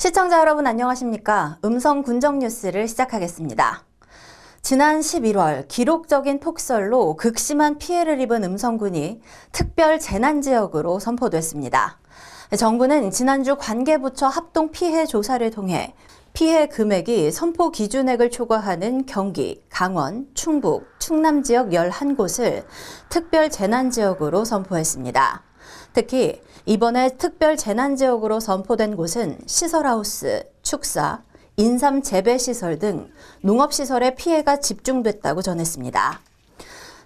시청자 여러분 안녕하십니까? 음성 군정 뉴스를 시작하겠습니다. 지난 11월 기록적인 폭설로 극심한 피해를 입은 음성군이 특별 재난지역으로 선포됐습니다. 정부는 지난주 관계부처 합동 피해 조사를 통해 피해 금액이 선포 기준액을 초과하는 경기, 강원, 충북, 충남 지역 11곳을 특별 재난지역으로 선포했습니다. 특히 이번에 특별 재난지역으로 선포된 곳은 시설하우스, 축사, 인삼 재배시설 등 농업시설에 피해가 집중됐다고 전했습니다.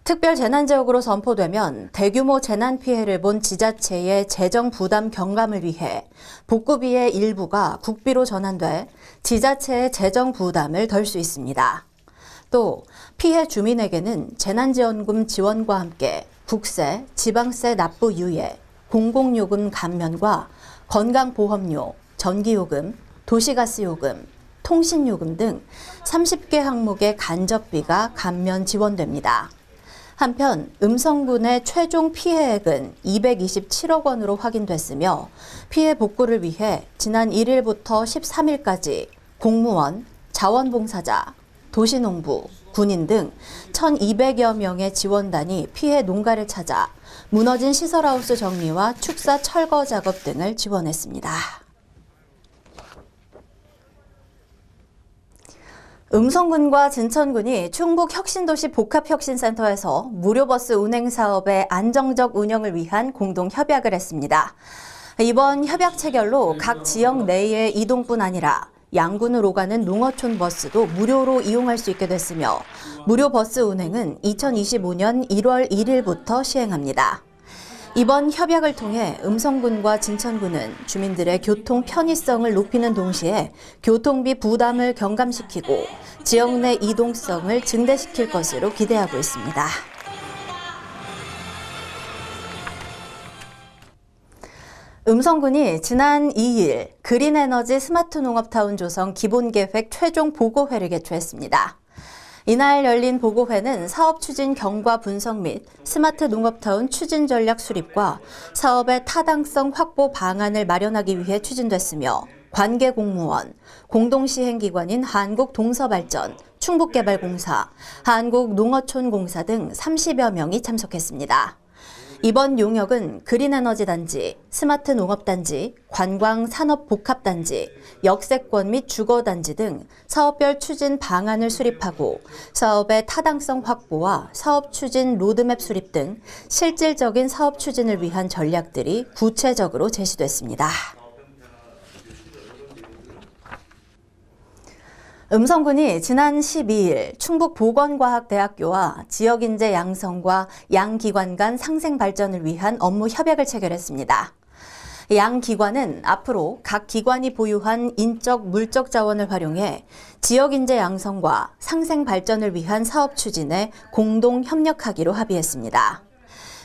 특별 재난지역으로 선포되면 대규모 재난 피해를 본 지자체의 재정 부담 경감을 위해 복구비의 일부가 국비로 전환돼 지자체의 재정 부담을 덜 수 있습니다. 또 피해 주민에게는 재난지원금 지원과 함께 국세, 지방세 납부 유예, 공공요금 감면과 건강보험료, 전기요금, 도시가스요금, 통신요금 등 30개 항목의 간접비가 감면 지원됩니다. 한편 음성군의 최종 피해액은 227억 원으로 확인됐으며 피해 복구를 위해 지난 1일부터 13일까지 공무원, 자원봉사자, 도시농부, 군인 등 1,200여 명의 지원단이 피해 농가를 찾아 무너진 시설하우스 정리와 축사 철거 작업 등을 지원했습니다. 음성군과 진천군이 충북혁신도시 복합혁신센터에서 무료버스 운행 사업의 안정적 운영을 위한 공동 협약을 했습니다. 이번 협약 체결로 각 지역 내의 이동뿐 아니라 양군으로 가는 농어촌 버스도 무료로 이용할 수 있게 됐으며 무료 버스 운행은 2025년 1월 1일부터 시행합니다. 이번 협약을 통해 음성군과 진천군은 주민들의 교통 편의성을 높이는 동시에 교통비 부담을 경감시키고 지역 내 이동성을 증대시킬 것으로 기대하고 있습니다. 음성군이 지난 2일 그린에너지 스마트 농업타운 조성 기본계획 최종 보고회를 개최했습니다. 이날 열린 보고회는 사업 추진 경과 분석 및 스마트 농업타운 추진 전략 수립과 사업의 타당성 확보 방안을 마련하기 위해 추진됐으며 관계 공무원, 공동시행기관인 한국동서발전, 충북개발공사, 한국농어촌공사 등 30여 명이 참석했습니다. 이번 용역은 그린에너지 단지, 스마트 농업단지, 관광산업복합단지, 역세권 및 주거단지 등 사업별 추진 방안을 수립하고 사업의 타당성 확보와 사업 추진 로드맵 수립 등 실질적인 사업 추진을 위한 전략들이 구체적으로 제시됐습니다. 음성군이 지난 12일 충북보건과학대학교와 지역인재 양성과 양기관 간 상생 발전을 위한 업무 협약을 체결했습니다. 양 기관은 앞으로 각 기관이 보유한 인적, 물적 자원을 활용해 지역인재 양성과 상생 발전을 위한 사업 추진에 공동 협력하기로 합의했습니다.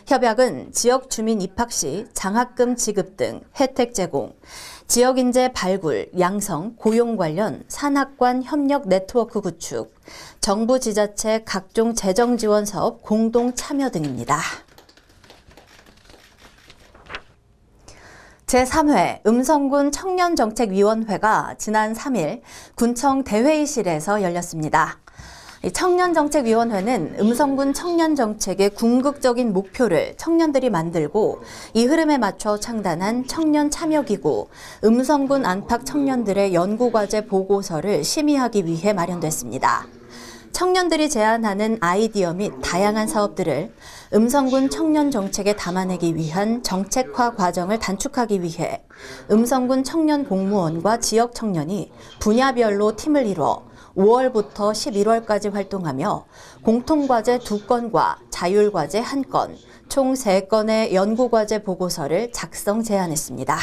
협약은 지역 주민 입학 시 장학금 지급 등 혜택 제공, 지역인재 발굴, 양성, 고용 관련 산학관 협력 네트워크 구축, 정부 지자체 각종 재정 지원 사업 공동 참여 등입니다. 제3회 음성군 청년정책위원회가 지난 3일 군청 대회의실에서 열렸습니다. 청년정책위원회는 음성군 청년정책의 궁극적인 목표를 청년들이 만들고 이 흐름에 맞춰 창단한 청년참여기구 음성군 안팎 청년들의 연구과제 보고서를 심의하기 위해 마련됐습니다. 청년들이 제안하는 아이디어 및 다양한 사업들을 음성군 청년정책에 담아내기 위한 정책화 과정을 단축하기 위해 음성군 청년 공무원과 지역 청년이 분야별로 팀을 이뤄 5월부터 11월까지 활동하며 공통과제 2건과 자율과제 1건, 총 3건의 연구과제 보고서를 작성 제안했습니다.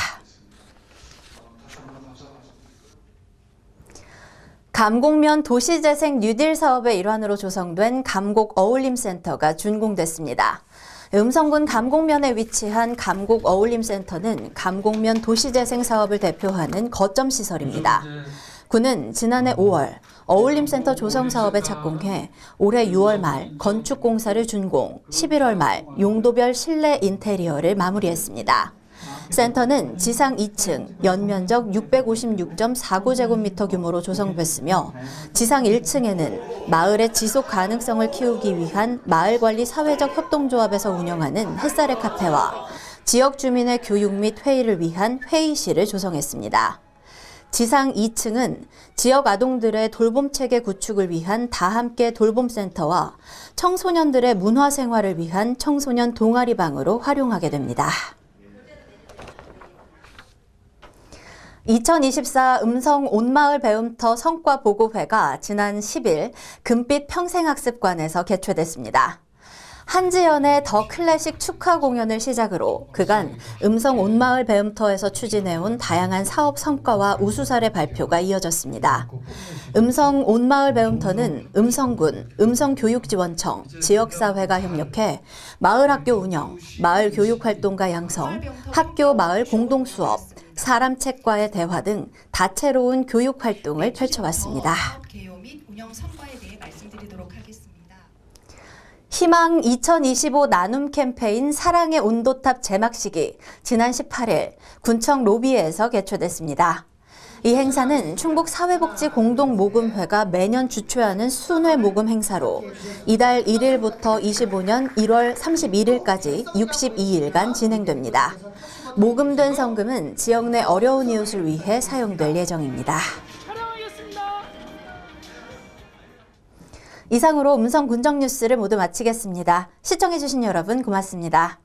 감곡면 도시재생 뉴딜 사업의 일환으로 조성된 감곡 어울림센터가 준공됐습니다. 음성군 감곡면에 위치한 감곡 어울림센터는 감곡면 도시재생 사업을 대표하는 거점 시설입니다. 군은 지난해 5월 어울림센터 조성 사업에 착공해 올해 6월 말 건축공사를 준공, 11월 말 용도별 실내 인테리어를 마무리했습니다. 센터는 지상 2층, 연면적 656.49제곱미터 규모로 조성됐으며 지상 1층에는 마을의 지속 가능성을 키우기 위한 마을관리 사회적 협동조합에서 운영하는 햇살의 카페와 지역 주민의 교육 및 회의를 위한 회의실을 조성했습니다. 지상 2층은 지역 아동들의 돌봄체계 구축을 위한 다함께 돌봄센터와 청소년들의 문화생활을 위한 청소년 동아리방으로 활용하게 됩니다. 2024 음성 온마을 배움터 성과보고회가 지난 10일 금빛 평생학습관에서 개최됐습니다. 한지연의 더 클래식 축하 공연을 시작으로 그간 음성 온마을 배움터에서 추진해온 다양한 사업 성과와 우수 사례 발표가 이어졌습니다. 음성 온마을 배움터는 음성군, 음성교육지원청, 지역사회가 협력해 마을 학교 운영, 마을 교육활동가 양성, 학교 마을 공동수업, 사람책과의 대화 등 다채로운 교육활동을 펼쳐왔습니다. 희망 2025 나눔 캠페인 사랑의 온도탑 제막식이 지난 18일 군청 로비에서 개최됐습니다. 이 행사는 충북사회복지공동모금회가 매년 주최하는 순회 모금 행사로 이달 1일부터 25년 1월 31일까지 62일간 진행됩니다. 모금된 성금은 지역 내 어려운 이웃을 위해 사용될 예정입니다. 이상으로 음성 군정 뉴스를 모두 마치겠습니다. 시청해주신 여러분 고맙습니다.